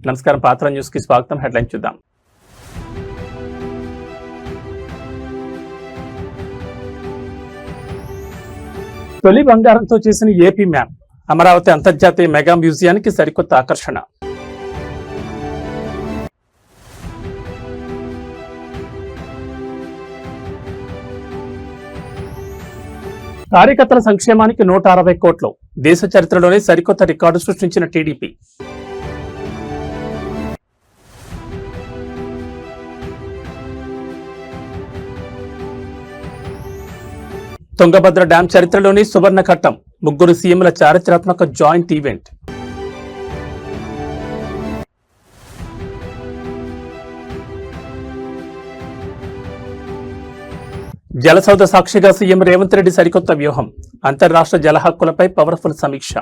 నమస్కారం, పాత్ర న్యూస్ కి స్వాగతం. హెడ్లైన్ చూద్దాం. తొలి బంగారంతో చేసిన ఏపీ మ్యాప్ అమరావతి అంతర్జాతీయ మెగా మ్యూజియానికి సరికొత్త ఆకర్షణ. కార్యకర్తల సంక్షేమానికి 160 కోట్లు, దేశ చరిత్రలోనే సరికొత్త రికార్డు సృష్టించిన టీడీపీ. తుంగభద్ర డ్యాం చరిత్రలోని సువర్ణ ఘట్టం, 3 సీఎంల చారిత్రాత్మక జాయింట్ ఈవెంట్. జలసౌధ సాక్షిగా సీఎం రేవంత్ రెడ్డి సరికొత్త వ్యూహం, అంతర్రాష్ట్ర జల హక్కులపై పవర్ఫుల్ సమీక్ష.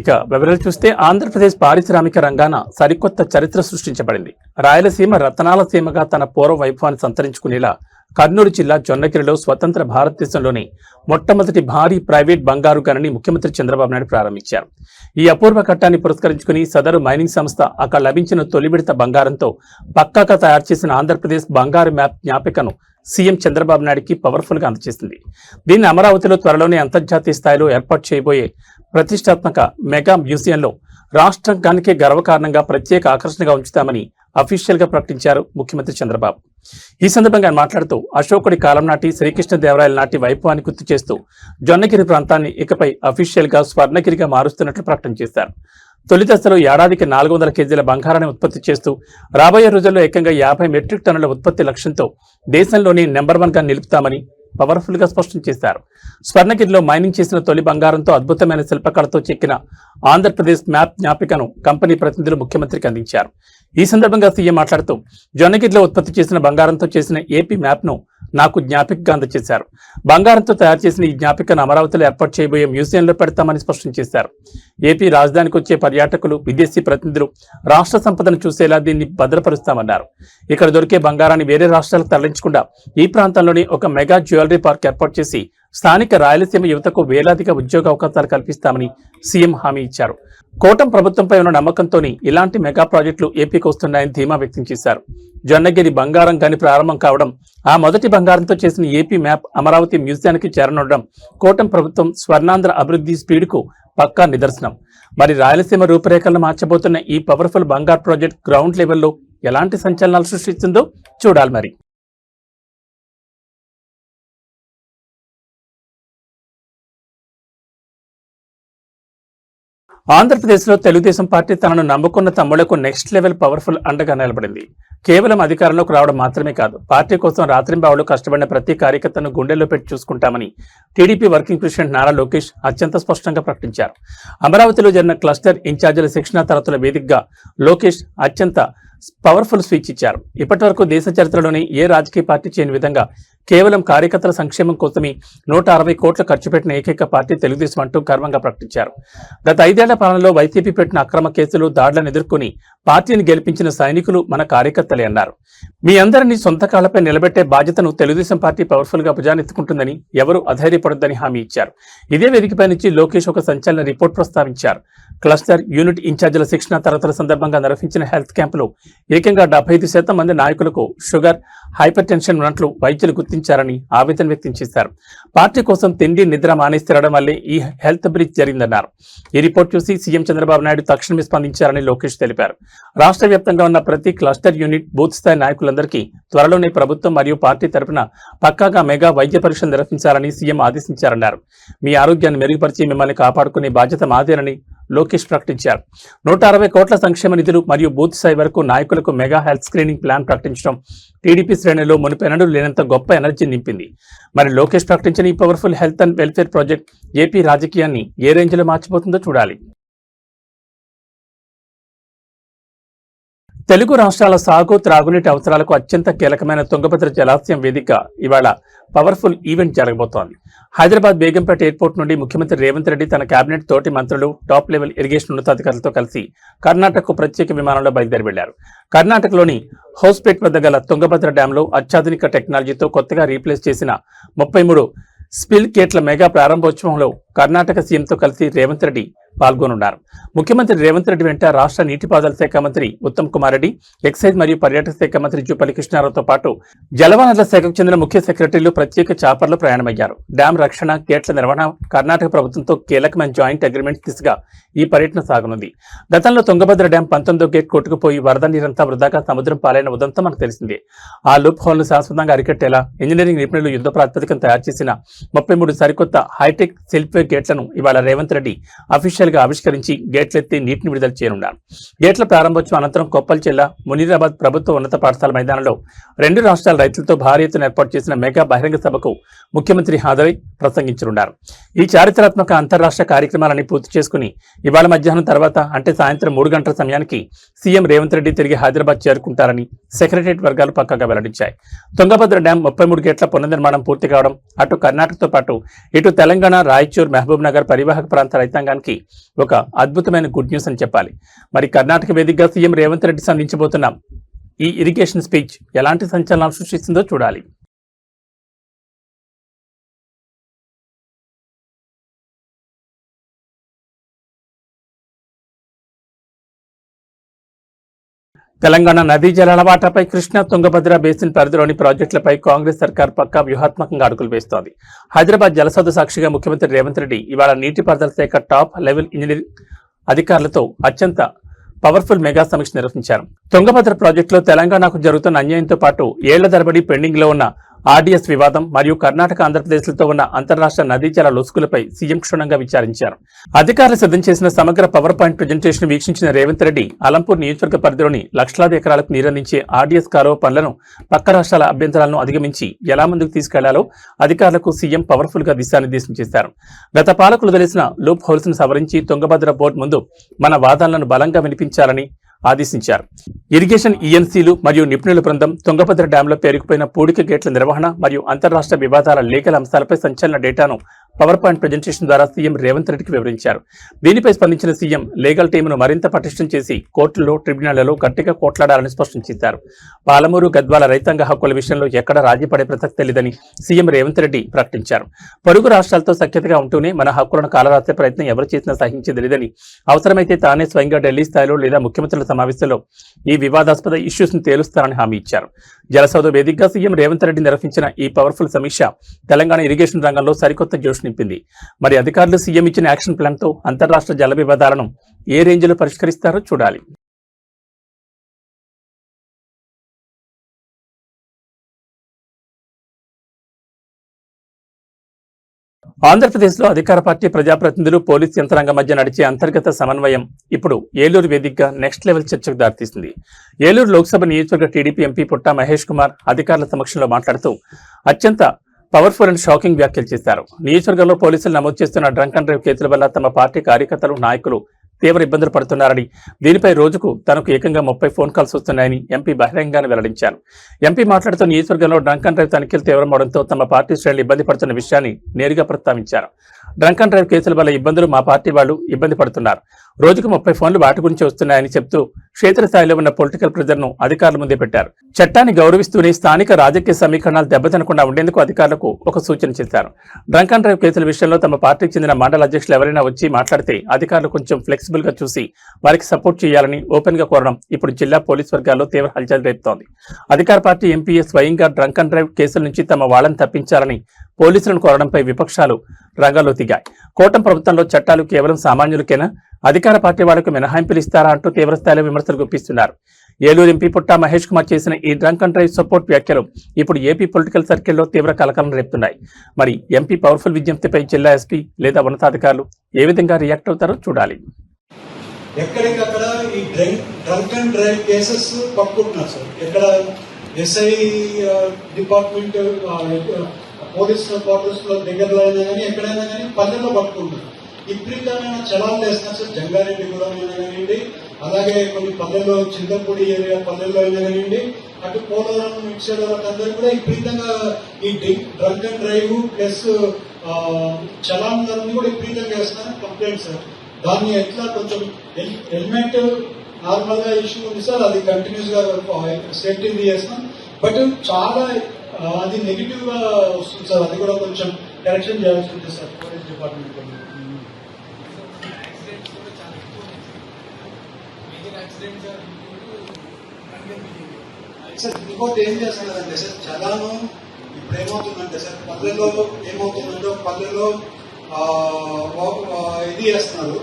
ఇక వివరాలు చూస్తే ఆంధ్రప్రదేశ్ పారిశ్రామిక రంగాన సరికొత్త చరిత్ర సృష్టించబడింది. రాయలసీమ రతనాల సీమగా తన పూర్వ వైభవాన్ని సంతరించుకునేలా కర్నూలు జిల్లా జొన్నగిరిలో స్వతంత్ర భారతదేశంలోని మొట్టమొదటి భారీ ప్రైవేట్ బంగారు గనిని ముఖ్యమంత్రి చంద్రబాబు నాయుడు ప్రారంభించారు. ఈ అపూర్వ ఘట్టాన్ని పురస్కరించుకుని సదరు మైనింగ్ సంస్థ అక్కడ లభించిన తొలి విడత బంగారంతో పక్కాగా తయారు చేసిన ఆంధ్రప్రదేశ్ బంగారు మ్యాప్ జ్ఞాపికను సీఎం చంద్రబాబు నాయుడుకి పవర్ఫుల్ గా అందజేసింది. దీన్ని అమరావతిలో త్వరలోనే అంతర్జాతీయ స్థాయిలో ఏర్పాటు చేయబోయే ప్రతిష్టాత్మక మెగా మ్యూజియంలో రాష్ట్రానికే గర్వకారణంగా ప్రత్యేక ఆకర్షణగా ఉంచుతామని అఫీషియల్ గా ప్రకటించారు ముఖ్యమంత్రి చంద్రబాబు. ఈ సందర్భంగా మాట్లాడుతూ అశోకుడి కాలం నాటి శ్రీకృష్ణదేవరాయల నాటి వైభవాన్ని గుర్తు చేస్తూ జొన్నగిరి ప్రాంతాన్ని ఇకపై అఫీషియల్ గా స్వర్ణగిరిగా మారుస్తున్నట్లు ప్రకటన చేశారు. తొలి దశలో ఏడాదికి 400 కేజీల బంగారాన్ని ఉత్పత్తి చేస్తూ రాబోయే రోజుల్లో ఏకంగా 50 మెట్రిక్ టన్నుల ఉత్పత్తి లక్ష్యంతో దేశంలోని నెంబర్ 1 గా నిలుపుతామని పవర్ఫుల్ గా స్పష్టం చేశారు. స్వర్ణగిరిలో మైనింగ్ చేసిన తొలి బంగారంతో అద్భుతమైన శిల్పకళతో చెక్కిన ఆంధ్రప్రదేశ్ మ్యాప్ జ్ఞాపికను కంపెనీ ప్రతినిధులు ముఖ్యమంత్రికి అందించారు. ఈ సందర్భంగా సీఎం మాట్లాడుతూ జొన్నగిరిలో ఉత్పత్తి చేసిన బంగారంతో చేసిన ఏపీ మ్యాప్ ను నాకు జ్ఞాపికగా అందజేశారు. బంగారంతో తయారు చేసిన ఈ జ్ఞాపికను అమరావతిలో ఏర్పాటు చేయబోయే మ్యూజియంలో పెడతామని స్పష్టం చేశారు. ఏపీ రాజధానికి వచ్చే పర్యాటకులు, విదేశీ ప్రతినిధులు రాష్ట్ర సంపదను చూసేలా దీన్ని భద్రపరుస్తామన్నారు. ఇక్కడ దొరికే బంగారాన్ని వేరే రాష్ట్రాలకు తరలించకుండా ఈ ప్రాంతంలోని ఒక మెగా జ్యువెలరీ పార్క్ ఏర్పాటు చేసి స్థానిక రాయలసీమ యువతకు వేలాదిగా ఉద్యోగ అవకాశాలు కల్పిస్తామని సీఎం హామీ ఇచ్చారు. కూటమి ప్రభుత్వంపై ఉన్న నమ్మకంతోనే ఇలాంటి మెగా ప్రాజెక్టులు ఏపీకి వస్తున్నాయని ధీమా వ్యక్తం చేశారు. జొన్నగిరి బంగారం గని ప్రారంభం కావడం, ఆ మొదటి బంగారంతో చేసిన ఏపీ మ్యాప్ అమరావతి మ్యూజియానికి చేరనుండడం కూటమి ప్రభుత్వం స్వర్ణాంధ్ర అభివృద్ధి స్పీడ్కు పక్కా నిదర్శనం. మరి రాయలసీమ రూపురేఖలను మార్చబోతున్న ఈ పవర్ఫుల్ బంగారు ప్రాజెక్ట్ గ్రౌండ్ లెవెల్లో ఎలాంటి సంచలనాలు సృష్టిస్తుందో చూడాలి. మరి ఆంధ్రప్రదేశ్లో తెలుగుదేశం పార్టీ తనను నమ్ముకున్న తమ్ముళ్లకు నెక్స్ట్ లెవెల్ పవర్ఫుల్ అండగా నిలబడింది. కేవలం అధికారంలోకి రావడం మాత్రమే కాదు, పార్టీ కోసం రాత్రింబావులు కష్టపడిన ప్రతి కార్యకర్తను గుండెల్లో పెట్టి చూసుకుంటామని టీడీపీ వర్కింగ్ ప్రెసిడెంట్ నారా లోకేష్ అత్యంత స్పష్టంగా ప్రకటించారు. అమరావతిలో జరిగిన క్లస్టర్ ఇన్ఛార్జీల శిక్షణా తరగతుల వేదికగా లోకేష్ అత్యంత పవర్ఫుల్ స్పీచ్ ఇచ్చారు. ఇప్పటి వరకు దేశ చరిత్రలోని ఏ రాజకీయ పార్టీ చేయని విధంగా కేవలం కార్యకర్తల సంక్షేమం కోసమే 160 కోట్లు ఖర్చు పెట్టిన ఏకైక పార్టీ తెలుగుదేశం అంటూ గర్వంగా ప్రకటించారు. గత 5 ఏళ్ల పాలనలో వైసీపీ పెట్టిన అక్రమ కేసులు, దాడులను ఎదుర్కొని పార్టీని గెలిపించిన సైనికులు మన కార్యకర్తలే అన్నారు. మీ అందరినీ సొంత కాళ్లపై నిలబెట్టే బాధ్యతను తెలుగుదేశం పార్టీ పవర్ఫుల్ గా భుజానెత్తుకుంటుందని, ఎవరూ అధైర్యపడొద్దని హామీ ఇచ్చారు. ఇదే వేదికపై నుంచి లోకేష్ ఒక సంచలన రిపోర్ట్ ప్రస్తావించారు. క్లస్టర్ యూనిట్ ఇన్ఛార్జీల శిక్షణా తరగతుల సందర్భంగా నిర్వహించిన హెల్త్ క్యాంపులో ఏకంగా 75% మంది నాయకులకు షుగర్, హైపర్ టెన్షన్ ఉన్నట్లు వైద్యులు గుర్తించారని ఆవేదన వ్యక్తం చేశారు. పార్టీ కోసం తిండి, నిద్ర మానేసి తిరగడం వల్లే ఈ హెల్త్ బ్రీచ్ జరిగిందన్నారు. ఈ రిపోర్ట్ చూసి సీఎం చంద్రబాబు నాయుడు తక్షణమే స్పందించారని లోకేష్ తెలిపారు. రాష్ట్ర వ్యాప్తంగా ఉన్న ప్రతి క్లస్టర్ యూనిట్ బూత్ స్థాయి నాయకులందరికీ త్వరలోనే ప్రభుత్వం మరియు పార్టీ తరఫున పక్కాగా మెగా వైద్య పరీక్షలు నిర్వహించాలని సీఎం ఆదేశించారన్నారు. మీ ఆరోగ్యాన్ని మెరుగుపరిచి మిమ్మల్ని కాపాడుకునే బాధ్యత మాదేనని లోకేష్ ప్రకటించారు. 160 కోట్ల సంక్షేమ నిధులు మరియు బూత్ స్థాయి వరకు నాయకులకు మెగా హెల్త్ స్క్రీనింగ్ ప్లాన్ ప్రకటించడం టీడీపీ శ్రేణుల్లో మునుపెన్నడూ లేనంత గొప్ప ఎనర్జీ నింపింది. మరి లోకేష్ ప్రకటించిన ఈ powerful health and welfare project AP రాజకీయాన్ని ఏ రేంజ్ లో మార్చిపోతుందో చూడాలి. తెలుగు రాష్ట్రాల సాగు, త్రాగునీటి అవసరాలకు అత్యంత కీలకమైన తుంగభద్ర జలాశయం వేదిక ఇవాళ పవర్ఫుల్ ఈవెంట్ జరగబోతోంది. హైదరాబాద్ బేగంపేట ఎయిర్పోర్ట్ నుండి ముఖ్యమంత్రి రేవంత్ రెడ్డి తన కేబినెట్ తోటి మంత్రులు, టాప్ లెవెల్ ఇరిగేషన్ ఉన్నతాధికారులతో కలిసి కర్ణాటకకు ప్రత్యేక విమానంలో బయలుదేరి వెళ్లారు. కర్ణాటకలోని హౌస్పేట్ వద్ద గల తుంగభద్ర డ్యాంలో అత్యాధునిక టెక్నాలజీతో కొత్తగా రీప్లేస్ చేసిన 33 స్పిల్ గేట్ల మెగా ప్రారంభోత్సవంలో కర్ణాటక సీఎంతో కలిసి రేవంత్ రెడ్డి పాల్గొనున్నారు. ముఖ్యమంత్రి రేవంత్ రెడ్డి వెంట రాష్ట్ర నీటిపారుదల శాఖ మంత్రి ఉత్తమ్ కుమార్ రెడ్డి, ఎక్సైజ్ మరియు పర్యాటక శాఖ మంత్రి జూపల్లి కృష్ణారావుతో పాటు జలవనరుల శాఖకు చెందిన ముఖ్య సెక్రటరీలు ప్రత్యేక చాపర్లు ప్రయాణమయ్యారు. డ్యాం రక్షణ, గేట్ల నిర్వహణ, కర్ణాటక ప్రభుత్వంతో కీలకమైన జాయింట్ అగ్రిమెంట్ దిశగా ఈ పర్యటన సాగనుంది. గతంలో తుంగభద్ర డ్యాం 19వ గేట్ కొట్టుకుపోయి వరద నీరంతా వృధాగా సముద్రం పాలైన ఉదంతం మనకు తెలిసిందే. ఆ లూప్ హోల్ ను శాశ్వతంగా అరికట్టేలా ఇంజనీరింగ్ నిపుణులు యుద్ధ ప్రాతిపదికన తయారు చేసిన 33 సరికొత్త హైటెక్ సెల్ఫ్వే గేట్లను ఇవాళ రేవంత్ రెడ్డి అఫీషియల్ గా ఆవిష్కరించి గేట్లెత్తి నీటిని విడుదల చేయనున్నారు. గేట్ల ప్రారంభోత్సవం అనంతరం కొప్పల్ జిల్లా మునీరాబాద్ ప్రభుత్వ ఉన్నత పాఠశాల మైదానంలో 2 రాష్ట్రాల రైతులతో భారీ ఎత్తున ఏర్పాటు చేసిన మెగా బహిరంగ సభకు ముఖ్యమంత్రి హాజరై ప్రసంగించనున్నారు. ఈ చారిత్రాత్మక అంతర్రాష్ట్ర కార్యక్రమాలని పూర్తి చేసుకుని ఇవాళ మధ్యాహ్నం తర్వాత అంటే సాయంత్రం 3 గంటల సమయానికి సీఎం రేవంత్ రెడ్డి తిరిగి హైదరాబాద్ చేరుకుంటారని సెక్రటరియట్ వర్గాలు పక్కాగా వెల్లడించాయి. తుంగభద్ర డ్యాం 33 గేట్ల పునర్నిర్మాణం పూర్తి కావడం అటు కర్ణాటకతో పాటు ఇటు తెలంగాణ, రాయచూర్, మహబూబ్ నగర్ పరివాహక ప్రాంత రైతాంగానికి ఒక అద్భుతమైన గుడ్ న్యూస్ అని చెప్పాలి. మరి కర్ణాటక వేదికగా సీఎం రేవంత్ రెడ్డి సంధించబోతున్న ఈ ఇరిగేషన్ స్పీచ్ ఎలాంటి సంచలనాలు సృష్టిస్తుందో చూడాలి. తెలంగాణ నదీ జలాల వాటాపై కృష్ణా, తుంగభద్ర బేసిన్ పరిధిలోని ప్రాజెక్టులపై కాంగ్రెస్ సర్కార్ పక్కా వ్యూహాత్మకంగా అడుగులు వేస్తోంది. హైదరాబాద్ జలసౌధ సాక్షిగా ముఖ్యమంత్రి రేవంత్ రెడ్డి ఇవాళ నీటిపారుదల శాఖ టాప్ లెవెల్ ఇంజనీరింగ్ అధికారులతో అత్యంత పవర్ఫుల్ మెగా సమీక్ష నిర్వహించారు. తుంగభద్ర ప్రాజెక్టులో తెలంగాణకు జరుగుతున్న అన్యాయంతో పాటు ఏళ్ల తరబడి పెండింగ్ లో ఉన్న ఆర్డీఎస్ వివాదం మరియు కర్ణాటక, ఆంధ్రప్రదేశ్లతో ఉన్న అంతర్రాష్ట్ర నదీ జల లొసుగులపై సీఎం క్షుణ్ణంగా విచారించారు. అధికారులు సిద్ధం చేసిన సమగ్ర పవర్ పాయింట్ ప్రెజెంటేషన్ వీక్షించిన రేవంత్ రెడ్డి అలంపూర్ నియోజకవర్గ పరిధిలోని లక్షలాది ఎకరాలకు నీరందించే ఆర్డీఎస్ కాలువ పనులను పక్క రాష్ట్రాల అభ్యంతరాలను అధిగమించి ఎలా ముందుకు తీసుకెళ్లాలో అధికారులకు సీఎం పవర్ఫుల్ గా దిశానిర్దేశం చేశారు. గత పాలకులు వదిలేసిన లూప్ హోల్స్ ను సవరించి తుంగభద్ర బోర్డు ముందు మన వాదనలను బలంగా వినిపించాలని ఆదేశించారు. ఇరిగేషన్ ఈఎన్సీలు మరియు నిపుణుల బృందం తుంగభద్ర డ్యాంలో పేరుకుపోయిన పూడిక గేట్ల నిర్వహణ మరియు అంతర్రాష్ట్ర వివాదాల లీగల్ అంశాలపై సంచలన డేటాను పవర్ పాయింట్ ప్రెజెంటేషన్ ద్వారా సీఎం రేవంత్ రెడ్డికి వివరించారు. దీనిపై స్పందించిన సీఎం లీగల్ టీమును మరింత పటిష్టం చేసి కోర్టుల్లో, ట్రిబ్యునళ్లలో గట్టిగా కోట్లాడాలని స్పష్టం చేశారు. పాలమూరు, గద్వాల రైతాంగ హక్కుల విషయంలో ఎక్కడ రాజీ పడే ప్రసక్తే లేదని సీఎం రేవంత్ రెడ్డి ప్రకటించారు. పొరుగు రాష్ట్రాలతో సఖ్యతగా ఉంటూనే మన హక్కులను కాలరాసే ప్రయత్నం ఎవరు చేసినా సహించేది లేదని, అవసరమైతే తానే స్వయంగా ఢిల్లీ స్థాయిలో లేదా ముఖ్యమంత్రుల సమావేశంలో ఈ వివాదాస్పద ఇష్యూస్ ను తేలుస్తారని హామీ ఇచ్చారు. జలసౌధ వేదికగా సీఎం రేవంత్ రెడ్డి నిర్వహించిన ఈ పవర్ఫుల్ సమీక్ష తెలంగాణ ఇరిగేషన్ రంగంలో సరికొత్త జోష్ నింపింది. మరి అధికారులు సీఎం ఇచ్చిన యాక్షన్ ప్లాన్ తో అంతర్రాష్ట్ర జల వివాదాలను ఏ రేంజ్ లో పరిష్కరిస్తారో చూడాలి. ఆంధ్రప్రదేశ్లో అధికార పార్టీ, ప్రజాప్రతినిధులు, పోలీసు యంత్రాంగం మధ్య నడిచే అంతర్గత సమన్వయం ఇప్పుడు ఏలూరు వేదికగా నెక్స్ట్ లెవెల్ చర్చకు దారితీసింది. ఏలూరు లోక్సభ నియోజకవర్గ టీడీపీ ఎంపీ పుట్టా మహేష్ కుమార్ అధికారుల సమక్షంలో మాట్లాడుతూ అత్యంత పవర్ఫుల్ అండ్ షాకింగ్ వ్యాఖ్యలు చేశారు. నియోజకవర్గంలో పోలీసులు నమోదు చేస్తున్న డ్రంక్ అండ్ డ్రైవ్ కేసుల వల్ల తమ పార్టీ కార్యకర్తలు, నాయకులు తీవ్ర ఇబ్బందులు పడుతున్నారని, దీనిపై రోజుకు తనకు ఏకంగా 30 ఫోన్ కాల్స్ వస్తున్నాయని ఎంపీ బహిరంగంగానే వెల్లడించారు. ఎంపీ మాట్లాడుతూ నియోజకవర్గంలో డ్రంక్ అండ్ డ్రైవ్ తనిఖీలు తీవ్రమవడంతో తమ పార్టీ శ్రేణులు ఇబ్బంది పడుతున్న విషయాన్ని నేరుగా ప్రస్తావించారు. డ్రంక్ అండ్ డ్రైవ్ కేసుల వల్ల ఇబ్బందులు మా పార్టీ వాళ్ళు ఇబ్బంది పడుతున్నారు. రోజుకు 30 ఫోన్లు వాటి గురించి వస్తున్నాయని చెప్తూ క్షేత్రస్థాయిలో ఉన్న పొలిటికల్ ప్రెజర్ ను అధికారుల ముందే పెట్టారు. చట్టాన్ని గౌరవిస్తూనే స్థానిక రాజకీయ సమీకరణాలు దెబ్బతినకుండా ఉండేందుకు అధికారులకు ఒక సూచన చేశారు. డ్రంక్ అండ్ డ్రైవ్ కేసుల విషయంలో తమ పార్టీకి చెందిన మండల అధ్యక్షులు ఎవరైనా వచ్చి మాట్లాడితే అధికారులు కొంచెం ఫ్లెక్సిబుల్ గా చూసి వారికి సపోర్ట్ చేయాలని ఓపెన్ గా కోరడం ఇప్పుడు జిల్లా పోలీస్ వర్గాల్లో తీవ్ర హల్చల్ రేపుతోంది. అధికార పార్టీ ఎంపీఏ స్వయంగా డ్రంక్ అండ్ డ్రైవ్ కేసుల నుంచి తమ వాళ్ళని తప్పించాలని పోలీసులను కోరడంపై విపక్షాలు రంగంలో దిగాయి. కూటమి ప్రభుత్వంలో చట్టాలు కేవలం సామాన్యులకేనా, అధికార పార్టీ వాళ్లకు మినహాయింపులు ఇస్తారా అంటూ తీవ్రస్థాయిలో విమర్శలు గుప్పిస్తున్నారు. ఏలూరు ఎంపీ పుట్టా మహేష్ కుమార్ చేసిన ఈ డ్రంక్ అండ్ డ్రైవ్ సపోర్ట్ వ్యాఖ్యలు ఇప్పుడు ఏపీ పొలిటికల్ సర్కిల్లో తీవ్ర కలకలం రేపుతున్నాయి. మరి ఎంపీ పవర్ఫుల్ విజ్ఞప్తిపై జిల్లా ఎస్పీ లేదా ఉన్నతాధికారులు ఏ విధంగా రియాక్ట్ అవుతారో చూడాలి. ఎక్కడికక్కడ ఈ డ్రంక్ అండ్ డ్రైవ్ కేసెస్ పట్టుకుంటున్నారు సార్. ఎక్కడ ఎస్ఐ డిపార్ట్మెంట్, పోలీస్ క్వార్టర్స్ లో దగ్గరలో అయినా కానీ ఎక్కడైనా కానీ పల్లెల్లో పట్టుకుంటున్నారు. విపరీతమైన చలాలు వేస్తున్నారు సార్. జంగారెడ్డి కూడా అయినా కానివ్వండి, అలాగే కొన్ని పల్లెల్లో చింతపూడి ఏరియా పల్లెల్లో అయినా కానివ్వండి, అటు పోలవరం ఇటు సైడ్ వాళ్ళందరూ కూడా విపరీతంగా ఈ డ్రంక్ అండ్ డ్రైవ్ ప్లస్ చలాన్లన్నీ కూడా విపరీతంగా వేస్తున్నారని కంప్లైంట్ సార్. దాన్ని ఎట్లా కొంచెం హెల్మెట్ నార్మల్ గా ఇష్యూ ఉంది సార్, అది కంటిన్యూస్ గా సేఫ్టీ చేస్తాం. బట్ చాలా అది నెగిటివ్ గా వస్తుంది సార్. అది కూడా కొంచెం కరెక్షన్ చేయాల్సి ఉంటుంది sir police department. accidents are due to drunken behavior. Sir ఇంకోటి ఏం చేస్తున్నారంటే సార్ చలాను ఇప్పుడు ఏమవుతుందంటే సార్ పల్లెల్లో ఏమవుతుందంటే పల్లెల్లో ఇది చేస్తున్నారు,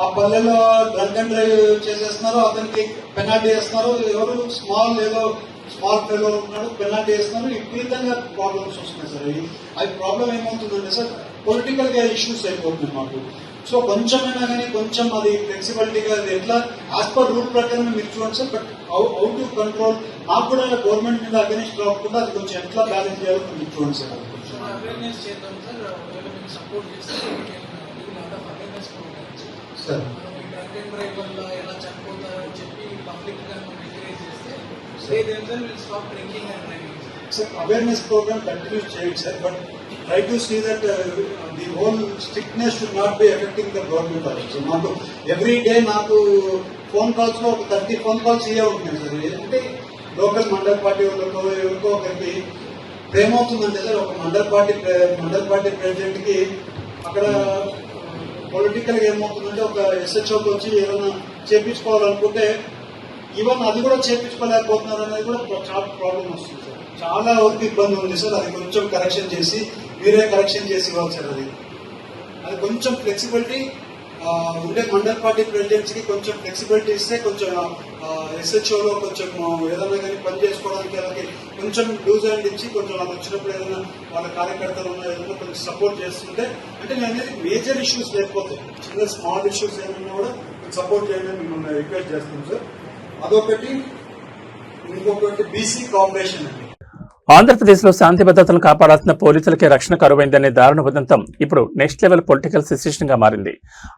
ఆ పల్లెల్లో డ్రంక్ అండ్ డ్రైవ్ చేసేస్తున్నారు, అతనికి పెనాల్టీ వేస్తున్నారు. ఎవరు స్మాల్ ఫెలో ఉన్నాడు, పెనాల్టీ వేస్తున్నారు. విపరీతంగా ప్రాబ్లమ్స్ వస్తున్నాయి సార్. అది ప్రాబ్లం ఏమవుతుందంటే సార్ పొలిటికల్ గా ఇష్యూస్ అయిపోతుంది మాకు. సో కొంచెమైనా కానీ కొంచెం అది ఫ్లెక్సిబిలిటీగా అది ఎట్లా యాజ్ పర్ రూల్ ప్రకారం మీరు చూడండి sir. But how to control నాకు కూడా గవర్నమెంట్ మీద అగెనిస్ట్ రాకుండా అది కొంచెం ఎట్లా బ్యాలెన్స్ చేయాలో మీరు చూడండి సార్. అవేర్నెస్ చేద్దాం సార్. ఒకవేళ మీకు సపోర్ట్ చేస్తే awareness programmes sir drunk and drive వల్ల ఎలా చనిపోతారని చెప్పి పబ్లిక్ గా మనం ఎంకరేజ్ చేస్తే they themselves will stop drinking and driving. Sir awareness programme continue చేయండి సార్. But try to see that the whole strictness should not be affecting the government also. నాకు ఎవ్రీ డే నాకు ఫోన్ కాల్స్ లో ఒక 30 phone calls ఇవే ఉంటున్నాయి sir. అంటే local mandal party వాళ్ళతో ఎవరికో ఒకరికి ప్రేమవుతుందంటే సార్ ఒక మండల్ పార్టీ ప్రెసిడెంట్ కి అక్కడ పొలిటికల్ గా ఏమవుతుందంటే ఒక ఎస్హెచ్ఓకి వచ్చి ఏదైనా చేపించుకోవాలనుకుంటే ఈవెన్ అది కూడా చేపించుకోలేకపోతున్నారు అనేది కూడా చాలా ప్రాబ్లం వస్తుంది సార్. చాలా వరకు ఇబ్బంది ఉంది సార్. అది కొంచెం కరెక్షన్ చేసి మీరే కరెక్షన్ చేసి ఇవ్వాలి సార్. అది కొంచెం ఫ్లెక్సిబిలిటీ ఉండే మండల్ పార్టీ ప్రెసిడెంట్స్ కి కొంచెం ఫ్లెక్సిబిలిటీ ఇస్తే కొంచెం ఎస్హెచ్ఓలో కొంచెం ఏదైనా కానీ పని చేసుకోవడానికి వాళ్ళకి కొంచెం లూజ్ హ్యాండ్ ఇచ్చి కొంచెం వాళ్ళు వచ్చినప్పుడు ఏదైనా వాళ్ళ కార్యకర్తలు ఏదైనా కొంచెం సపోర్ట్ చేస్తుంటే అంటే నేను అనేది మేజర్ ఇష్యూస్ లేకపోతే చిన్న స్మాల్ ఇష్యూస్ ఏమన్నా కూడా సపోర్ట్ చేయమని మిమ్మల్ని రిక్వెస్ట్ చేస్తున్నాం సార్. అదొకటి. ఇంకొకటి బీసీ కోఆపరేషన్ అండి. ఆంధ్రప్రదేశ్లో శాంతి భద్రతలను కాపాడాల్సిన పోలీసులకే రక్షణ కరువైందనే దారుణ ఉదంతం ఇప్పుడు నెక్స్ట్ లెవెల్ పొలిటికల్ సిచ్యుయేషన్ గా మారింది.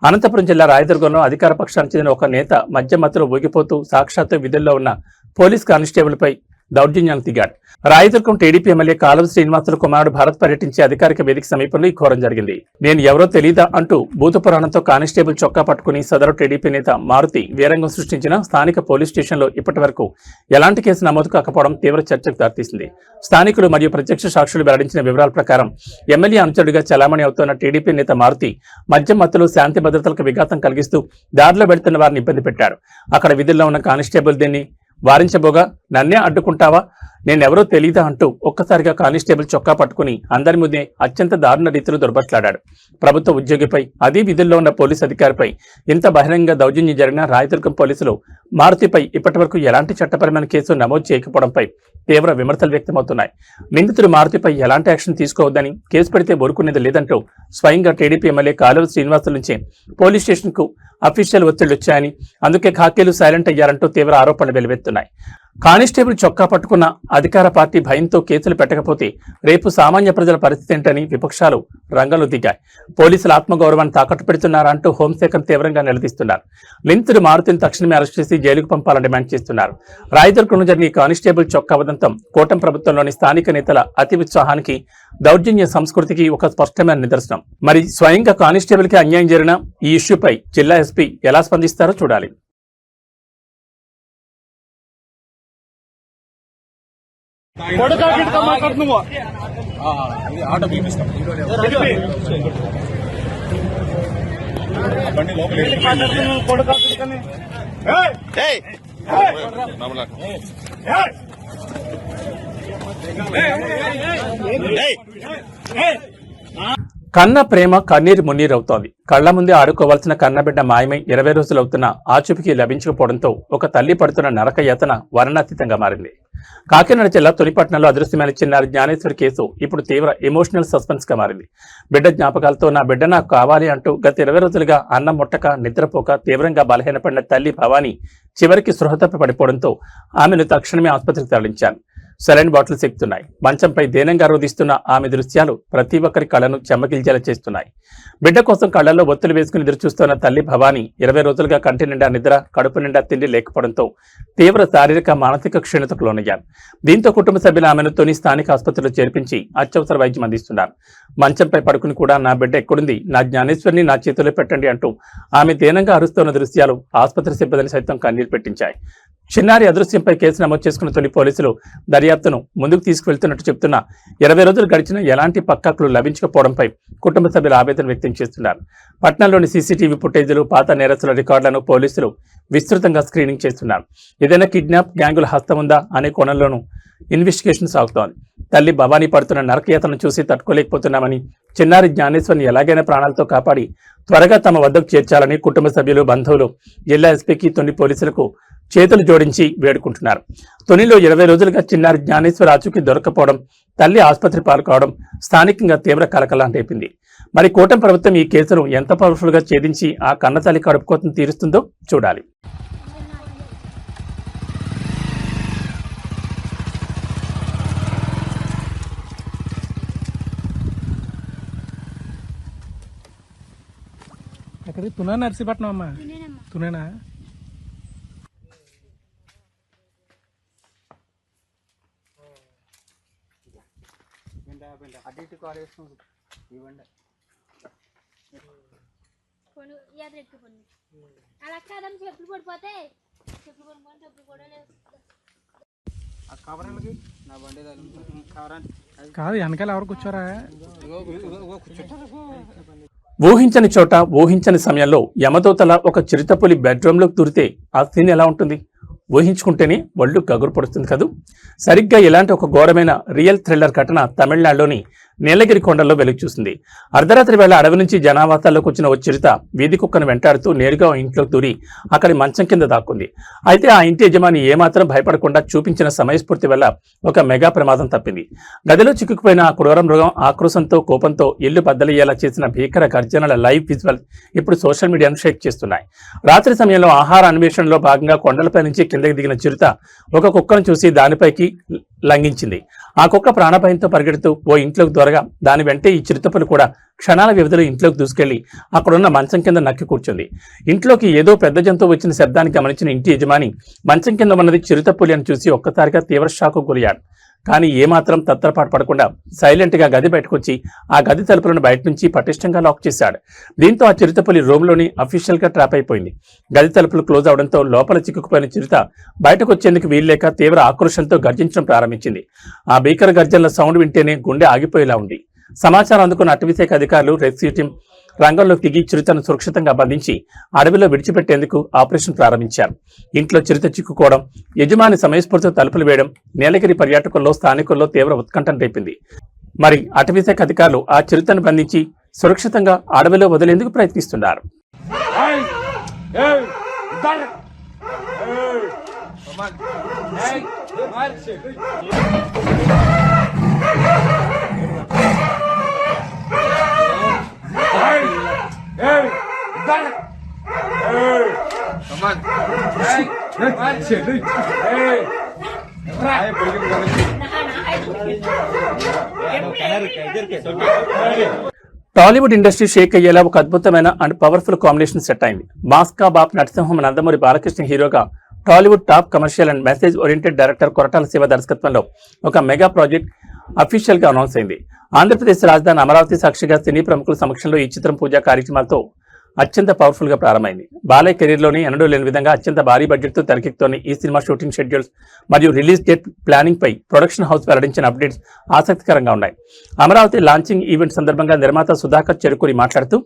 అనంతపురం జిల్లా రాయదుర్గంలో అధికార పక్షానికి చెందిన ఒక నేత మధ్య మత్తులో ఊగిపోతూ సాక్షాత్తు విధుల్లో ఉన్న పోలీస్ కానిస్టేబుల్ పై దౌర్జన్యానికి దిగాడు. రాయదుర్గం టీడీపీ ఎమ్మెల్యే కాలువ శ్రీనివాసులు కుమారుడు భారత్ పర్యటించే అధికారిక వేదిక సమీపంలో ఈ ఘోరం జరిగింది. నేను ఎవరో తెలీదా అంటూ భూత పురాణంతో కానిస్టేబుల్ చొక్కా పట్టుకుని సదరు టీడీపీ నేత మారుతి వీరంగం సృష్టించిన స్థానిక పోలీస్ స్టేషన్లో ఇప్పటి వరకు ఎలాంటి కేసు నమోదు కాకపోవడం తీవ్ర చర్చకు దారితీసింది. స్థానికులు మరియు ప్రత్యక్ష సాక్షులు వెల్లడించిన వివరాల ప్రకారం ఎమ్మెల్యే అనుచరుడిగా చలామణి అవుతున్న టీడీపీ నేత మారుతి మద్యం మత్తులో శాంతి భద్రతలకు విఘాతం కలిగిస్తూ దారిలో వెళ్తున్న వారిని ఇబ్బంది పెట్టాడు. అక్కడ విధుల్లో ఉన్న కానిస్టేబుల్ దీన్ని వారించబోగా నన్నే అడ్డుకుంటావా, నేనెవరో తెలీదా అంటూ ఒక్కసారిగా కానిస్టేబుల్ చొక్కా పట్టుకుని అందరి ముందే అత్యంత దారుణ రీతిలో దుర్బట్లాడాడు. ప్రభుత్వ ఉద్యోగిపై అదే విధుల్లో ఉన్న పోలీసు అధికారిపై ఇంత బహిరంగ దౌర్జన్యం జరిగిన రాయదుర్గం పోలీసులు మారుతిపై ఇప్పటివరకు ఎలాంటి చట్టపరమైన కేసు నమోదు చేయకపోవడంపై తీవ్ర విమర్శలు వ్యక్తమవుతున్నాయి. నిందితుడు మారుతిపై ఎలాంటి యాక్షన్ తీసుకోవద్దని, కేసు పెడితే ఊరుకునేది లేదంటూ స్వయంగా టీడీపీ ఎమ్మెల్యే కాలువ శ్రీనివాసుల నుంచి పోలీస్ స్టేషన్ కు అఫీషియల్ ఒత్తిళ్లు వచ్చాయని, అందుకే ఖాకీలు సైలెంట్ అయ్యారంటూ తీవ్ర ఆరోపణలు వెలువెత్తున్నాయి. కానిస్టేబుల్ చొక్కా పట్టుకున్న అధికార పార్టీ భయంతో కేసులు పెట్టకపోతే రేపు సామాన్య ప్రజల పరిస్థితి ఏంటని విపక్షాలు రంగంలో దిగాయి. పోలీసుల ఆత్మగౌరవాన్ని తాకట్టు పెడుతున్నారా అంటూ హోంశాఖను తీవ్రంగా నిలదీస్తున్నారు. నిందితుడు మారుతిని తక్షణమే అరెస్ట్ చేసి జైలుకు పంపాలని డిమాండ్ చేస్తున్నారు. రాయదుర్గంలో జరిగిన కానిస్టేబుల్ చొక్కా ఉదంతం కూటమి ప్రభుత్వంలోని స్థానిక నేతల అతి ఉత్సాహానికి, దౌర్జన్య సంస్కృతికి ఒక స్పష్టమైన నిదర్శనం. మరి స్వయంగా కానిస్టేబుల్ కి అన్యాయం జరిగిన ఈ ఇష్యూపై జిల్లా ఎస్పీ ఎలా స్పందిస్తారో చూడాలి. ఆటో పిలిపిస్తాం బండి కన్న ప్రేమ కన్నీరు మున్నీరవుతోంది. కళ్ల ముందే ఆడుకోవాల్సిన కన్నబిడ్డ మాయమై 20 రోజులవుతున్న ఆచూపికి లభించకపోవడంతో ఒక తల్లి పడుతున్న నరక యాతన వర్ణాతీతంగా మారింది. కాకినాడ జిల్లా తొలిపట్నంలో అదృశ్యమైన చిన్నారి జ్ఞానేశ్వరి కేసు ఇప్పుడు తీవ్ర ఎమోషనల్ సస్పెన్స్ గా మారింది. బిడ్డ జ్ఞాపకాలతో నా బిడ్డ నాకు కావాలి అంటూ గత 20 రోజులుగా అన్నం ముట్టక నిద్రపోక తీవ్రంగా బలహీనపడిన తల్లి భవానీ చివరికి స్పృహ తప్పి పడిపోవడంతో ఆమెను తక్షణమే ఆసుపత్రికి తరలించారు. Saline bottles ఎక్కుతున్నాయి. మంచంపై దీనంగా రోధిస్తున్న ఆమె దృశ్యాలు ప్రతి ఒక్కరి కళ్ళను చెమ్మగిల్చేలా చేస్తున్నాయి. బిడ్డ కోసం కళ్లలో ఒత్తులు వేసుకుని ఎదురుచూస్తున్న తల్లి భవానీ 20 రోజులుగా కంటి నిండా నిద్ర, కడుపు నిండా తిండి లేకపోవడంతో తీవ్ర శారీరక మానసిక క్షీణతకు లోనయ్యారు. దీంతో కుటుంబ సభ్యులు ఆమెను తొని స్థానిక ఆసుపత్రిలో చేర్పించి అత్యవసర వైద్యం అందిస్తున్నారు. మంచంపై పడుకుని కూడా నా బిడ్డ ఎక్కడుంది, నా జ్ఞానేశ్వరిని నా చేతిలో పెట్టండి అంటూ ఆమె దీనంగా అరుస్తున్న దృశ్యాలు ఆసుపత్రి సిబ్బందిని సైతం కన్నీరు పెట్టించాయి. చిన్నారి అదృశ్యంపై కేసు నమోదు చేసుకున్న తొలి పోలీసులు దర్యాప్తును ముందుకు తీసుకువెళ్తున్నట్టు చెప్తున్నా 20 రోజులు గడిచినా ఎలాంటి పక్కాకులు లభించకపోవడంపై కుటుంబ సభ్యులు ఆవేదన వ్యక్తం చేస్తున్నారు. పట్నంలోని సీసీటీవీ ఫుటేజీలు, పాత నేరస్తుల రికార్డులను పోలీసులు విస్తృతంగా స్క్రీనింగ్ చేస్తున్నారు. ఏదైనా కిడ్నాప్, గ్యాంగుల హస్తం ఉందా అనే కోణంలోనూ ఇన్వెస్టిగేషన్ సాగుతోంది. తల్లి భవానీ పడుతున్న నరకయాతను చూసి తట్టుకోలేకపోతున్నామని, చిన్నారి జ్ఞానేశ్వర్ని ఎలాగైనా ప్రాణాలతో కాపాడి త్వరగా తమ వద్దకు చేర్చాలని కుటుంబ సభ్యులు, బంధువులు జిల్లా ఎస్పీకి, తుని పోలీసులకు చేతులు జోడించి వేడుకుంటున్నారు. తునిలో 20 రోజులుగా చిన్నారి జ్ఞానేశ్వర్ ఆచూకీ దొరకపోవడం, తల్లి ఆసుపత్రి పాల్గొవడం స్థానికంగా తీవ్ర కలకలం రేపింది. మరి కూటమి ప్రభుత్వం ఈ కేసును ఎంత పవర్ఫుల్ గా ఛేదించి ఆ కన్నతల్లి కడుపుకోతను తీరుస్తుందో చూడాలి. ఎక్కడికి? తునా, నర్సీపట్నం అమ్మా? తునేనా? అలా కాదని చెప్పులు పడిపోతే చెప్పులు కొనుక్కొని చెప్పులు కూడా లేవు. కాదు, వెనకాల ఎవరు కూర్చోరా? ఊహించని చోట, ఊహించని సమయంలో యమదూతల ఒక చిరుతపులి బెడ్రూమ్లోకి దూరితే ఆ సీన్ ఎలా ఉంటుంది? ఊహించుకుంటేనే ఒళ్ళు గగురు పడుతుంది కదూ. సరిగ్గా ఇలాంటి ఒక ఘోరమైన రియల్ థ్రిల్లర్ ఘటన తమిళనాడులోని నీలగిరి కొండల్లో వెలుగు చూసింది. అర్ధరాత్రి వేళ అడవి నుంచి జనావాసాల్లోకి వచ్చిన ఓ చిరుత వీధి కుక్కను వెంటాడుతూ నేరుగా ఇంట్లోకి దూరి అక్కడి మంచం కింద దాక్కుంది. అయితే ఆ ఇంటి యజమాని ఏమాత్రం భయపడకుండా చూపించిన సమయస్ఫూర్తి వల్ల ఒక మెగా ప్రమాదం తప్పింది. గదిలో చిక్కుకుపోయిన ఆ క్రూర మృగం ఆక్రోశంతో, కోపంతో ఇల్లు బద్దలయ్యేలా చేసిన భీకర గర్జనల లైవ్ విజువల్ ఇప్పుడు సోషల్ మీడియాను షేక్ చేస్తున్నాయి. రాత్రి సమయంలో ఆహార అన్వేషణలో భాగంగా కొండలపై నుంచి కిందకి దిగిన చిరుత ఒక కుక్కను చూసి దానిపైకి లంఘించింది. ఆ కుక్క ప్రాణభయంతో పరిగెడుతూ ఓ ఇంట్లోకి దూరగా దాని వెంటే ఈ చిరుతపులి కూడా క్షణాల వ్యవధిలో ఇంట్లోకి దూసుకెళ్లి అక్కడున్న మంచం కింద నక్కి కూర్చుంది. ఇంట్లోకి ఏదో పెద్ద జంతువు వచ్చిన శబ్దాన్ని గమనించిన ఇంటి యజమాని మంచం కింద ఉన్నది చిరుతపులి అని చూసి ఒక్కసారిగా తీవ్ర షాకు గురయ్యాడు. కానీ ఏమాత్రం తత్తరపాటు పడకుండా సైలెంట్ గా గది బయటకొచ్చి ఆ గది తలుపులను బయట నుంచి పటిష్టంగా లాక్ చేశాడు. దీంతో ఆ చిరుతపులి రూమ్లోని అఫీషియల్ గా ట్రాప్ అయిపోయింది. గది తలుపులు క్లోజ్ అవడంతో లోపల చిక్కుకుపోయిన చిరుత బయటకు వచ్చేందుకు వీల్లేక తీవ్ర ఆక్రోశంతో గర్జించడం ప్రారంభించింది. ఆ భీకర గర్జనల సౌండ్ వింటేనే గుండె ఆగిపోయేలా ఉంది. సమాచారం అందుకున్న అటవీశాఖ అధికారులు, రెస్క్యూ టీం రంగంలోకి దిగి చిరుతను సురక్షితంగా బంధించి అడవిలో విడిచిపెట్టేందుకు ఆపరేషన్ ప్రారంభించారు. ఇంట్లో చిరుత చిక్కుకోవడం, యజమాని సమయస్ఫూర్తితో తలుపులు వేయడం నీలగిరి పర్యాటకుల్లో, స్థానికుల్లో తీవ్ర ఉత్కంఠం రేపింది. మరి అటవీశాఖ అధికారులు ఆ చిరుతను బంధించి సురక్షితంగా అడవిలో వదిలేందుకు ప్రయత్నిస్తున్నారు. టాలీవుడ్ ఇండస్ట్రీ షేక్ అయ్యేలా ఒక అద్భుతమైన అండ్ పవర్ఫుల్ కాంబినేషన్ సెట్ అయింది. మాస్కా బాప్ నరసింహం నందమూరి బాలకృష్ణ హీరోగా Tollywood top commercial and message oriented director Koratala Shiva దర్శకత్వంలో ఒక మెగా ప్రాజెక్ట్ అఫీషియల్ గా అనౌన్స్ అయింది. ఆంధ్రప్రదేశ్ రాజధాని అమరావతి సాక్షిగా సినీ ప్రముఖుల సమక్షంలో ఈ చిత్రం పూజా కార్యక్రమాలతో అత్యంత పవర్ఫుల్ గా ప్రారంభమైంది. బాలయ్య కెరీర్ లోని ఎన్నడూ లేని విధంగా అత్యంత భారీ బడ్జెట్ తో తెరకెక్కుతోన్న ఈ సినిమా షూటింగ్ షెడ్యూల్స్ మరియు రిలీజ్ డేట్ ప్లానింగ్ పై ప్రొడక్షన్ హౌస్ వెల్లడించిన అప్డేట్స్ ఆసక్తికరంగా ఉన్నాయి. అమరావతి లాంచింగ్ ఈవెంట్ సందర్భంగా నిర్మాత సుధాకర్ చెరుకూరి మాట్లాడుతూ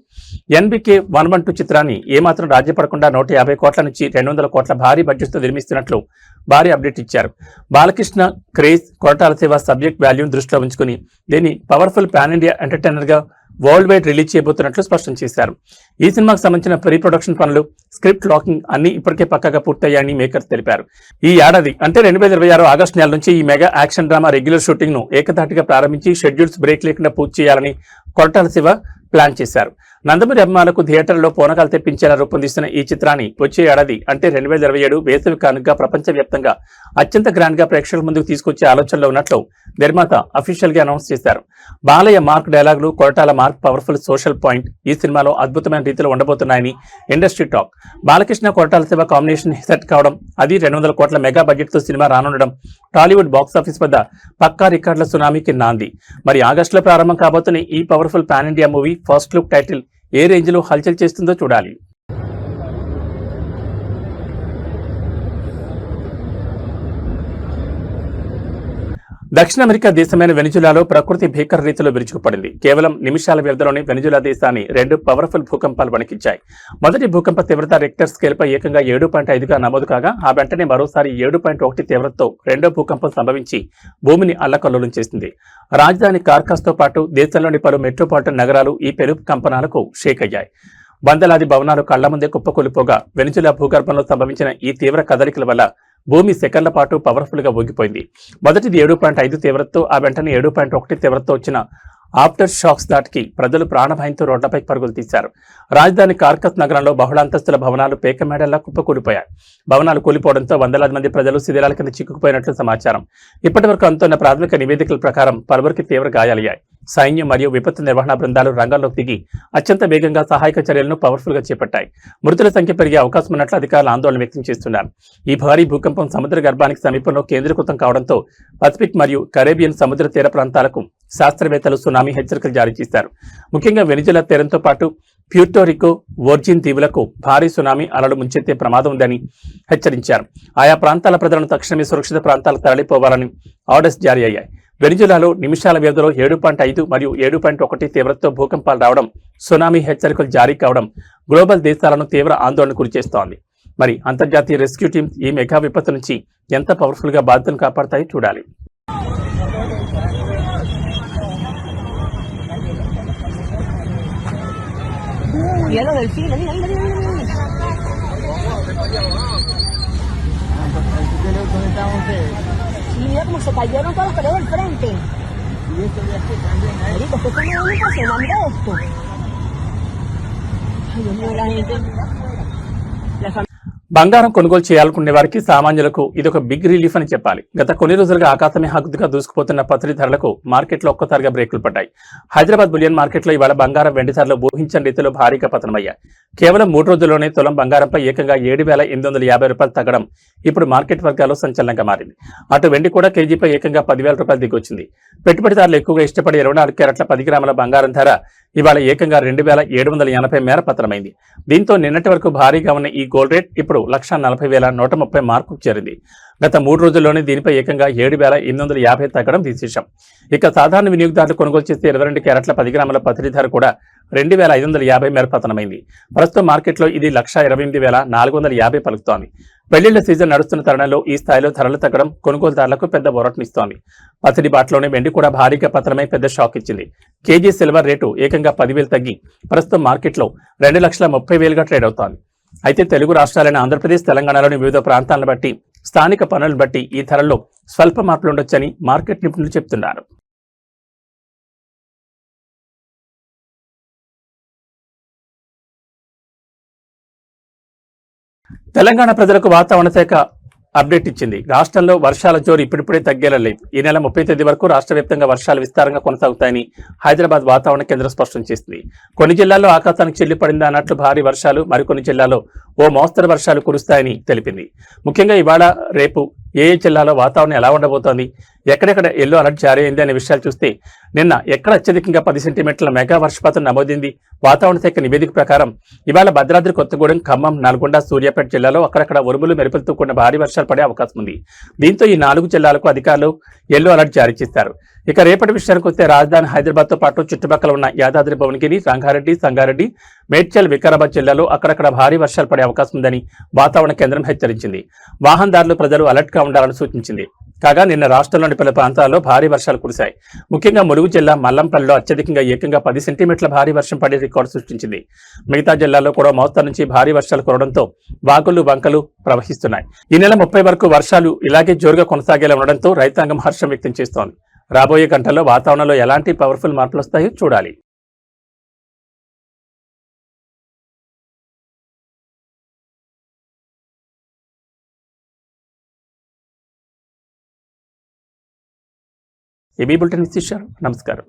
NBK 112 చిత్రాన్ని ఏమాత్రం రాజ్యపడకుండా 150 కోట్ల నుంచి 200 కోట్ల భారీ బడ్జెట్ తో నిర్మిస్తున్నట్లు భారీ అప్డేట్ ఇచ్చారు. బాలకృష్ణ క్రేజ్, కొరటాల శివ సబ్జెక్ట్ వాల్యూని దృష్టిలో ఉంచుకుని దీన్ని పవర్ఫుల్ పాన్ ఇండియా ఎంటర్టైనర్ గా వరల్డ్ వైడ్ రిలీజ్ చేయబోతున్నట్లు స్పష్టం చేశారు. ఈ సినిమాకు సంబంధించిన ప్రీ ప్రొడక్షన్ పనులు, స్క్రిప్ట్ లాకింగ్ అన్ని ఇప్పటికే పక్కగా పూర్తయ్యాయని మేకర్స్ తెలిపారు. ఈ ఏడాది అంటే 2026 ఆగస్టు నెల నుంచి ఈ mega action drama regular shooting ను ఏకధాటిగా ప్రారంభించి షెడ్యూల్స్ బ్రేక్ లేకుండా పూర్తి చేయాలని కొరటాల శివ ప్లాన్ చేశారు. నందమూరి అభిమానులకు థియేటర్లో పూనకాలు తెప్పించేలా రూపొందిస్తున్న ఈ చిత్రాన్ని వచ్చే ఏడాది అంటే 2027 వేసవి కానుకగా ప్రపంచవ్యాప్తంగా అత్యంత గ్రాండ్ గా ప్రేక్షకుల ముందుకు తీసుకొచ్చే ఆలోచనలో ఉన్నట్లు నిర్మాత అఫీషియల్ గా అనౌన్స్ చేశారు. బాలయ్య మార్క్ డైలాగులు, Koratala mark powerful social point ఈ సినిమాలో అద్భుతమైన రీతిలో ఉండబోతున్నాయని industry talk. Balakrishna Koratala Siva combination set కావడం, అది 200 కోట్ల మెగా బడ్జెట్ తో సినిమా రానుండడం టాలీవుడ్ బాక్సాఫీస్ వద్ద పక్కా రికార్డుల సునామీకి నాంది. మరి ఆగస్టులో ప్రారంభం కాబోతున్న ఈ powerful pan India movie first look title ఏ రేంజ్ లో హల్చల్ చేస్తుందో చూడాలి. దక్షిణ అమెరికా దేశమైన వెనిజులాలో ప్రకృతి భీకర రీతిలో విరుచుకుపడింది. కేవలం నిమిషాల వ్యవధిలోనే వెనిజులా దేశాన్ని 2 పవర్ఫుల్ భూకంపాలు వణికించాయి. మొదటి భూకంప తీవ్రత రిక్టర్ స్కేల్పై ఏకంగా 7.5గా నమోదు కాగా ఆ వెంటనే మరోసారి 7.1 తీవ్రతతో రెండో భూకంపం సంభవించి భూమిని అల్లకల్లోలం చేసింది. రాజధాని కార్కాస్తో పాటు దేశంలోని పలు మెట్రోపాలిటన్ నగరాలు ఈ పెను కంపనాలకు షేక్ అయ్యాయి. వందలాది భవనాలు కళ్ల ముందే కుప్పకూలిపోగా వెనిజులా భూగర్భంలో సంభవించిన ఈ తీవ్ర కదలికల వల్ల భూమి సెకన్ల పాటు పవర్ఫుల్ గా ఊగిపోయింది. మొదటిది 7.5 తీవ్రతతో ఆ వెంటనే 7.1 తీవ్రతతో వచ్చిన ఆఫ్టర్ షాక్స్ దాటికి ప్రజలు ప్రాణభయంతో రోడ్లపై పరుగులు తీశారు. రాజధాని కార్కస్ నగరంలో బహుళాంతస్తుల భవనాలు పేకమేడల్లా కుప్పకూలిపోయాయి. భవనాలు కూలిపోవడంతో వందలాది మంది ప్రజలు శిథిలాల కింద చిక్కుకుపోయినట్లు సమాచారం. ఇప్పటి వరకు అందుతున్న ప్రాథమిక నివేదికల ప్రకారం పలువురికి తీవ్ర గాయాలయ్యాయి. సైన్యం మరియు విపత్తు నిర్వహణ బృందాలు రంగంలోకి దిగి అత్యంత వేగంగా సహాయక చర్యలను పవర్ఫుల్ గా చేపట్టాయి. మృతుల సంఖ్య పెరిగే అవకాశం ఉన్నట్లు అధికారులు ఆందోళన వ్యక్తం చేస్తున్నారు. ఈ భారీ భూకంపం సముద్ర గర్భానికి సమీపంలో కేంద్రీకృతం కావడంతో పసిఫిక్ మరియు కరేబియన్ సముద్ర తీర ప్రాంతాలకు శాస్త్రవేత్తలు సునామీ హెచ్చరికలు జారీ చేశారు. ముఖ్యంగా వెనిజులా తీరంతో పాటు ప్యూర్టోరికో, వర్జిన్ దీవులకు భారీ సునామీ అలలు ముంచెత్తే ప్రమాదం ఉందని హెచ్చరించారు. ఆయా ప్రాంతాల ప్రజలను తక్షణమే సురక్షిత ప్రాంతాలకు తరలిపోవాలని ఆర్డర్స్ జారీ అయ్యాయి. వెనిజులాలో నిమిషాల వ్యవధిలో 7.5 మరియు 7.1 తీవ్రతతో భూకంపాలు రావడం, సునామీ హెచ్చరికలు జారీ కావడం గ్లోబల్ దేశాలను తీవ్ర ఆందోళనకు గురిచేస్తోంది. మరి అంతర్జాతీయ రెస్క్యూ టీమ్స్ ఈ మెగా విపత్తు నుంచి ఎంత పవర్ఫుల్ గా బాధితులను కాపాడతాయో చూడాలి. Mira lo del cine, mira, mira, mira, mira. Y mira cómo se cayeron todas las paredes del frente. Marico, esto es como impresionante esto. Ay, Dios mío, la gente. La familia. బంగారం కొనుగోలు చేయాలనుకునే వారికి సామాన్యులకు ఇదొక big relief అని చెప్పాలి. గత కొన్ని రోజులుగా ఆకాశమే హద్దుగా దూసుకుపోతున్న పసిడి ధరలకు మార్కెట్లో ఒక్కసారిగా బ్రేకులు పడ్డాయి. హైదరాబాద్ బులియన్ మార్కెట్లో ఇవాళ బంగారం వెండి ధరలు ఊహించని రీతిలో భారీగా పతనమయ్యాయి. కేవలం 3 రోజుల్లోనే తులం బంగారంపై ఏకంగా 7,850 రూపాయలు తగ్గడం ఇప్పుడు మార్కెట్ వర్గాల్లో సంచలనంగా మారింది. అటు వెండి కూడా కేజీపై ఏకంగా 10,000 రూపాయలు దిగొచ్చింది. పెట్టుబడిదారులు ఎక్కువగా ఇష్టపడే 24 క్యారెట్ల 10 గ్రాముల బంగారం ధర ఇవాళ ఏకంగా 2,780 మేర పతనమైంది. దీంతో నిన్నటి వరకు భారీగా ఉన్న ఈ గోల్డ్ రేట్ ఇప్పుడు 1,40,130 మార్కుకు చేరింది. గత 3 రోజుల్లోనే దీనిపై ఏకంగా 7,850 తగ్గడం విశేషం. ఇక సాధారణ వినియోగదారులు కొనుగోలు చేసే 22 క్యారెట్ల 10 గ్రాముల పసిడి ధర కూడా 2,550 మేర పతనమైంది. ప్రస్తుతం మార్కెట్లో ఇది 1,28,450 పలుకుతోంది. పెళ్లిళ్ల సీజన్ నడుస్తున్న తరుణంలో ఈ స్థాయిలో ధరలు తగ్గడం కొనుగోలుదారులకు పెద్ద ఊరటనిస్తోంది. పసిడి బాటలోనే వెండి కూడా భారీగా పతనమై పెద్ద షాక్ ఇచ్చింది. కేజీ సిల్వర్ రేటు ఏకంగా 10,000 తగ్గి ప్రస్తుతం మార్కెట్లో 2,30,000గా ట్రేడ్ అవుతోంది. అయితే తెలుగు రాష్ట్రాలైన ఆంధ్రప్రదేశ్, తెలంగాణలోని వివిధ ప్రాంతాలను బట్టి, స్థానిక పనులను బట్టి ఈ ధరల్లో స్వల్ప మార్పులు ఉండొచ్చని మార్కెట్ నిపుణులు చెబుతున్నారు. తెలంగాణ ప్రజలకు వాతావరణ శాఖ అప్డేట్ ఇచ్చింది. రాష్ట్రంలో వర్షాల జోరు ఇప్పుడిప్పుడే తగ్గేలా లేదు. ఈ నెల 30 తేదీ వరకు రాష్ట్ర వ్యాప్తంగా వర్షాలు విస్తారంగా కొనసాగుతాయని హైదరాబాద్ వాతావరణ కేంద్రం స్పష్టం చేసింది. కొన్ని జిల్లాల్లో ఆకాశానికి చెల్లిపడింది అన్నట్లు భారీ వర్షాలు, మరికొన్ని జిల్లాల్లో ఓ మోస్తరు వర్షాలు కురుస్తాయని తెలిపింది. ముఖ్యంగా ఇవాళ రేపు ఏ జిల్లాలో వాతావరణం ఎలా ఉండబోతోంది, ఎక్కడెక్కడ ఎల్లో అలర్ట్ జారీ అయింది అనే విషయాలు చూస్తే నిన్న ఎక్కడ అత్యధికంగా 10 సెంటీమీటర్ల మెగా వర్షపాతం నమోదైంది. వాతావరణ శాఖ నివేదిక ప్రకారం ఇవాళ భద్రాద్రి కొత్తగూడెం, ఖమ్మం, నల్గొండ, సూర్యాపేట జిల్లాలో అక్కడక్కడ ఉరుములు మెరుపులతో కూడిన భారీ వర్షాలు పడే అవకాశం ఉంది. దీంతో ఈ 4 జిల్లాలకు అధికారులు ఎల్లో అలర్ట్ జారీ చేశారు. ఇక రేపటి విషయానికి వస్తే రాజధాని హైదరాబాద్ తో పాటు చుట్టుపక్కల ఉన్న యాదాద్రి, భువనగిరి, రంగారెడ్డి, సంగారెడ్డి, మేడ్చల్, వికారాబాద్ జిల్లాలో అక్కడక్కడ భారీ వర్షాలు పడే అవకాశం ఉందని వాతావరణ కేంద్రం హెచ్చరించింది. వాహనదారులు, ప్రజలు అలర్ట్ గా ఉండాలని సూచించింది. కాగా నిన్న రాష్ట్రంలోని పలు ప్రాంతాల్లో భారీ వర్షాలు కురిశాయి. ముఖ్యంగా ములుగు జిల్లా మల్లంపల్లిలో అత్యధికంగా ఏకంగా 10 సెంటీమీటర్ల భారీ వర్షం పడే రికార్డు సృష్టించింది. మిగతా జిల్లాల్లో కూడా మోస్తరు నుంచి భారీ వర్షాలు కురవడంతో వాగులు, వంకలు ప్రవహిస్తున్నాయి. ఈ నెల 30 వరకు వర్షాలు ఇలాగే జోరుగా కొనసాగేలా ఉండడంతో రైతాంగం హర్షం వ్యక్తం చేస్తోంది. రాబోయే గంటల్లో వాతావరణంలో ఎలాంటి పవర్ఫుల్ మార్పులు వస్తాయో చూడాలి. ఏబీ బులెటిన్ ఇచ్చేశారు. నమస్కారం.